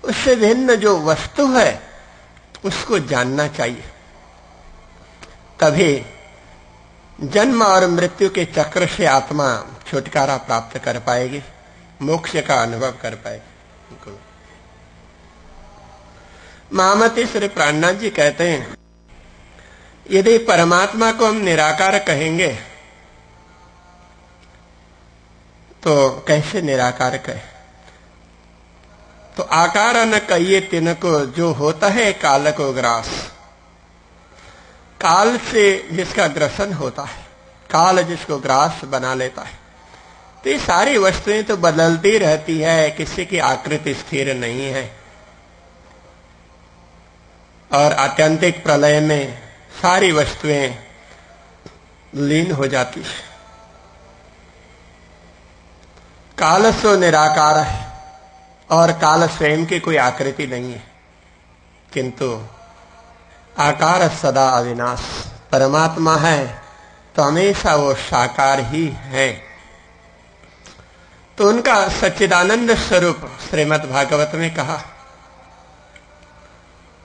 उससे भिन्न जो वस्तु है उसको जानना चाहिए। तभी जन्म और मृत्यु के चक्र से आत्मा छुटकारा प्राप्त कर पाएगी, मोक्ष का अनुभव कर पाएगी। महामती श्री प्राणनाथ जी कहते हैं, यदि परमात्मा को हम निराकार कहेंगे तो कैसे निराकार कहें? तो आकार न कहिए तिनको, जो होता है काल को ग्रास। काल से जिसका ग्रसन होता है, काल जिसको ग्रास बना लेता है। तो ये सारी वस्तुएं तो बदलती रहती है, किसी की आकृति स्थिर नहीं है। और आत्यंतिक प्रलय में सारी वस्तुएं लीन हो जाती है। काल सो निराकार है और काल स्वयं की कोई आकृति नहीं है, किंतु आकार सदा अविनाश। परमात्मा है तो हमेशा वो साकार ही है। तो उनका सच्चिदानंद स्वरूप श्रीमद् भागवत में कहा,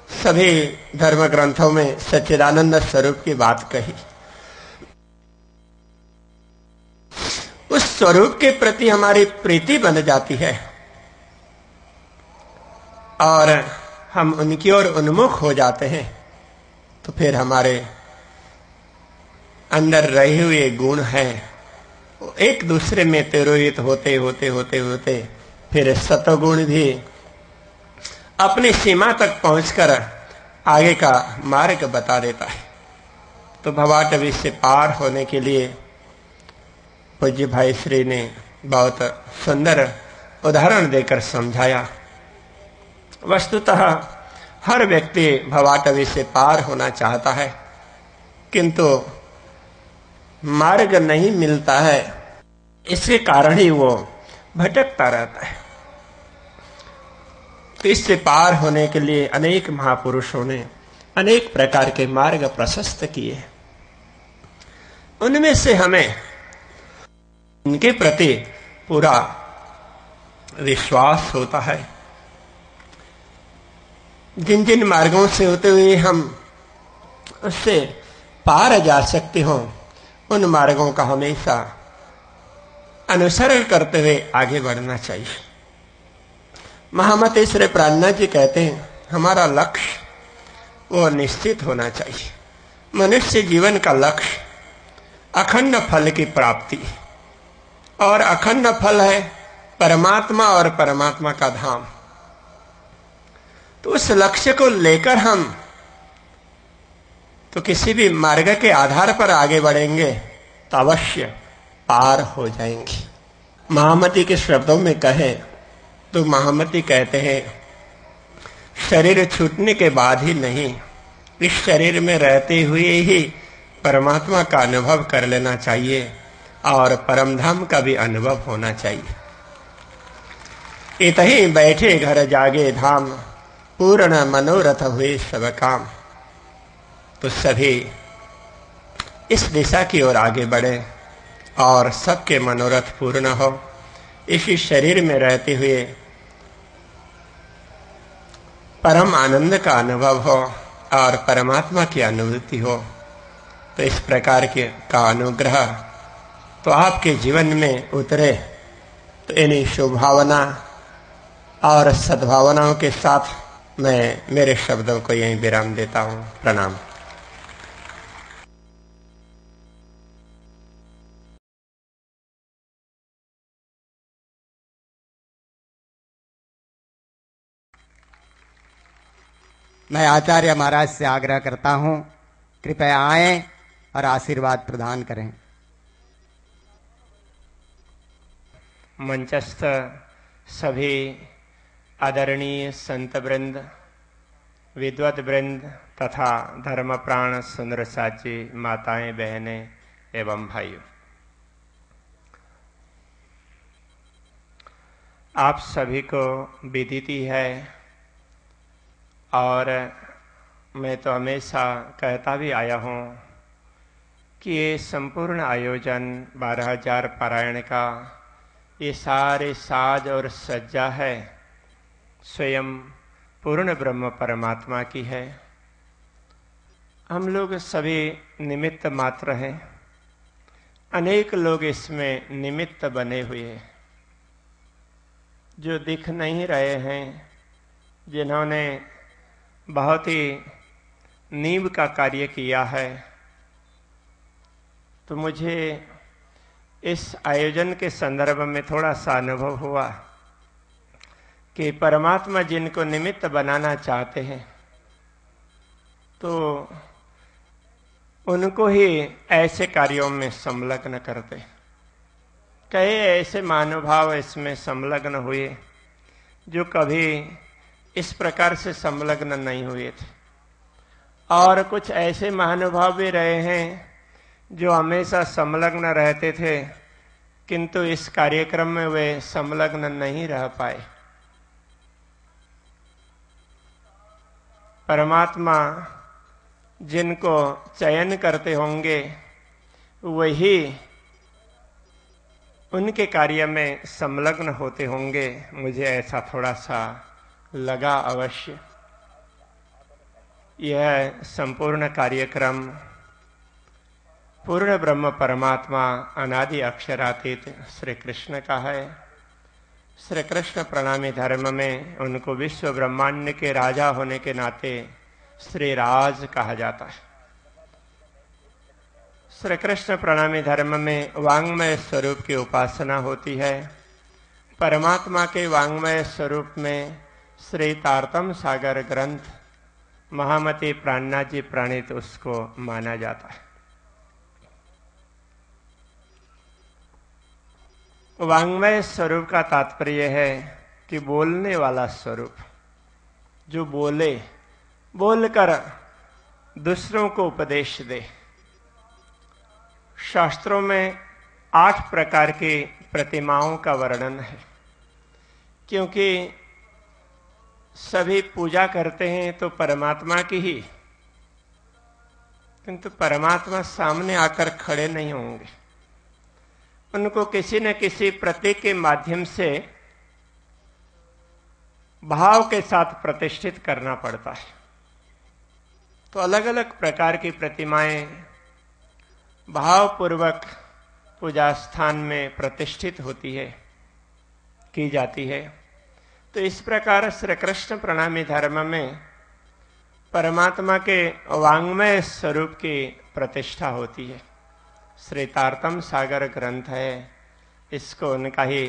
सभी धर्म ग्रंथों में सच्चिदानंद स्वरूप की बात कही। उस स्वरूप के प्रति हमारी प्रीति बन जाती है और हम उनकी ओर उन्मुख हो जाते हैं, तो फिर हमारे अंदर रहे हुए गुण हैं वो एक दूसरे में तिरोहित होते होते होते होते फिर सतगुण भी अपनी सीमा तक पहुंचकर आगे का मार्ग बता देता है। तो भवाटवी से पार होने के लिए पूज्य भाई श्री ने बहुत सुंदर उदाहरण देकर समझाया। वस्तुतः हर व्यक्ति भवाटवी से पार होना चाहता है, किंतु मार्ग नहीं मिलता है। इसके कारण ही वो भटकता रहता है। तो इससे पार होने के लिए अनेक महापुरुषों ने अनेक प्रकार के मार्ग प्रशस्त किए। उनमें से हमें उनके प्रति पूरा विश्वास होता है। जिन जिन मार्गों से होते हुए हम उससे पार जा सकते हो, उन मार्गों का हमेशा अनुसरण करते हुए आगे बढ़ना चाहिए। महामती श्री प्राणनाथ जी कहते हैं, हमारा लक्ष्य वो निश्चित होना चाहिए। मनुष्य जीवन का लक्ष्य अखंड फल की प्राप्ति, और अखंड फल है परमात्मा और परमात्मा का धाम। तो उस लक्ष्य को लेकर हम तो किसी भी मार्ग के आधार पर आगे बढ़ेंगे तो अवश्य पार हो जाएंगे। महामती के शब्दों में कहे तो महामती कहते हैं, शरीर छूटने के बाद ही नहीं, इस शरीर में रहते हुए ही परमात्मा का अनुभव कर लेना चाहिए और परमधाम का भी अनुभव होना चाहिए। इतहि बैठे घर जागे धाम, पूर्ण मनोरथ हुए सब काम। तो सभी इस दिशा की ओर आगे बढ़े और सबके मनोरथ पूर्ण हो। इसी शरीर में रहते हुए परम आनंद का अनुभव हो और परमात्मा की अनुभूति हो। तो इस प्रकार के का अनुग्रह तो आपके जीवन में उतरे। तो इन्हीं शुभ भावना और सद्भावनाओं के साथ मैं मेरे शब्दों को यहीं विराम देता हूं। प्रणाम। मैं आचार्य महाराज से आग्रह करता हूं, कृपया आएं और आशीर्वाद प्रदान करें। मंचस्थ सभी आदरणीय संत वृंद, विद्वत वृंद तथा धर्म प्राण सुंदर साची माताएं, बहनें एवं भाइयों, आप सभी को विदिति है और मैं तो हमेशा कहता भी आया हूँ कि ये संपूर्ण आयोजन 12,000 पारायण का ये सारे साज और सज्जा है स्वयं पूर्ण ब्रह्म परमात्मा की है। हम लोग सभी निमित्त मात्र हैं। अनेक लोग इसमें निमित्त बने हुए हैं, जो दिख नहीं रहे हैं, जिन्होंने बहुत ही नींव का कार्य किया है। तो मुझे इस आयोजन के संदर्भ में थोड़ा सा अनुभव हुआ कि परमात्मा जिनको निमित्त बनाना चाहते हैं तो उनको ही ऐसे कार्यों में संलग्न करते। कई ऐसे महानुभाव इसमें संलग्न हुए जो कभी इस प्रकार से संलग्न नहीं हुए थे, और कुछ ऐसे महानुभाव भी रहे हैं जो हमेशा संलग्न रहते थे, किंतु इस कार्यक्रम में वे संलग्न नहीं रह पाए। परमात्मा जिनको चयन करते होंगे वही उनके कार्य में संलग्न होते होंगे। मुझे ऐसा थोड़ा सा लगा अवश्य। यह संपूर्ण कार्यक्रम पूर्ण ब्रह्म परमात्मा अनादि अक्षरातीत श्री कृष्ण का है। श्री कृष्ण प्रणामी धर्म में उनको विश्व ब्रह्मांड के राजा होने के नाते श्री राज कहा जाता है। श्री कृष्ण प्रणामी धर्म में वांग्मय स्वरूप की उपासना होती है। परमात्मा के वांग्मय स्वरूप में श्री तारतम सागर ग्रंथ महामती प्राणनाथ जी प्रणीत उसको माना जाता है। वांग्मय स्वरूप का तात्पर्य है कि बोलने वाला स्वरूप, जो बोलकर दूसरों को उपदेश दे। शास्त्रों में 8 प्रकार की प्रतिमाओं का वर्णन है, क्योंकि सभी पूजा करते हैं तो परमात्मा की ही, किंतु परमात्मा सामने आकर खड़े नहीं होंगे। उनको किसी न किसी प्रतीक के माध्यम से भाव के साथ प्रतिष्ठित करना पड़ता है। तो अलग अलग प्रकार की प्रतिमाएं भावपूर्वक पूजा स्थान में प्रतिष्ठित होती है, की जाती है। तो इस प्रकार श्री कृष्ण प्रणामी धर्म में परमात्मा के वांग्मय स्वरूप की प्रतिष्ठा होती है। श्री तारतम सागर ग्रंथ है, इसको उनका ही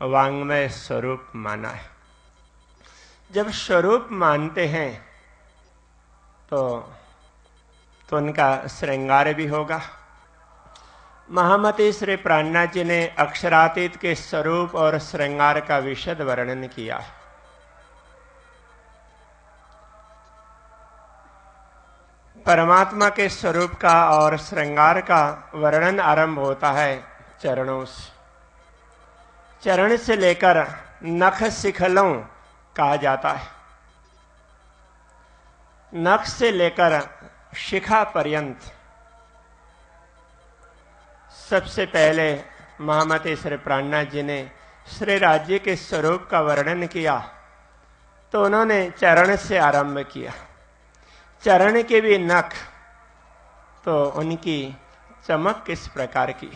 वांग्मय स्वरूप माना है। जब स्वरूप मानते हैं तो उनका श्रृंगार भी होगा। महामती श्री प्राणनाथ जी ने अक्षरातीत के स्वरूप और श्रृंगार का विशद वर्णन किया है। परमात्मा के स्वरूप का और श्रृंगार का वर्णन आरंभ होता है चरणों से। चरण से लेकर नख शिखलों कहा जाता है। नख से लेकर शिखा पर्यंत सबसे पहले महामती श्री प्राणनाथ जी ने श्री राज्य के स्वरूप का वर्णन किया, तो उन्होंने चरण से आरंभ किया। चरण के भी नख, तो उनकी चमक किस प्रकार की।